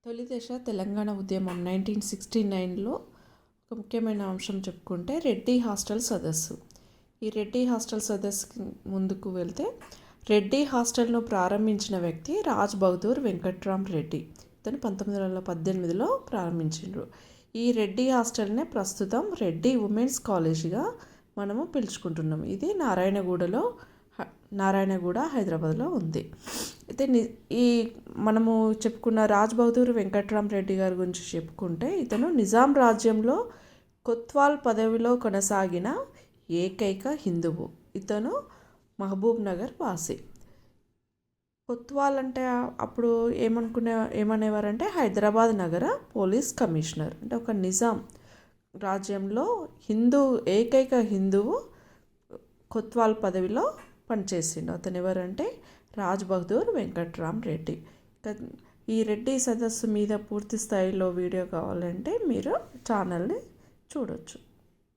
తొలి దశ తెలంగాణ ఉద్యమం 1969లో ఒక ముఖ్యమైన అంశం చెప్పుకుంటే రెడ్డి హాస్టల్ సదస్సు. ఈ రెడ్డి హాస్టల్ సదస్సుకి ముందుకు వెళ్తే రెడ్డి హాస్టల్ను ప్రారంభించిన వ్యక్తి రాజ్ బహదూర్ వెంకట్రామ్ రెడ్డి. ఇతను 1918లో ప్రారంభించిండ్రు. ఈ రెడ్డి హాస్టల్నే ప్రస్తుతం రెడ్డి ఉమెన్స్ కాలేజీగా మనము పిలుచుకుంటున్నాం. ఇది నారాయణగూడ హైదరాబాద్లో ఉంది. అయితే ఈ మనము చెప్పుకున్న రాజ్ బహదూర్ వెంకట్రామ్ రెడ్డి గారి గురించి చెప్పుకుంటే ఇతను నిజాం రాజ్యంలో కొత్వాల్ పదవిలో కొనసాగిన ఏకైక హిందువు. ఇతను మహబూబ్ నగర్ వాసి. కొత్వాల్ అంటే అప్పుడు ఏమనేవారంటే హైదరాబాద్ నగర పోలీస్ కమిషనర్. అంటే ఒక నిజాం రాజ్యంలో ఏకైక హిందువు కొత్వాల్ పదవిలో పనిచేసిండు. అతను ఎవరంటే రాజ్ బహదూర్ వెంకట్రామ్ రెడ్డి. ఈ రెడ్డి సదస్సు మీద పూర్తి స్థాయిలో వీడియో కావాలంటే మీరు ఛానల్ని చూడొచ్చు.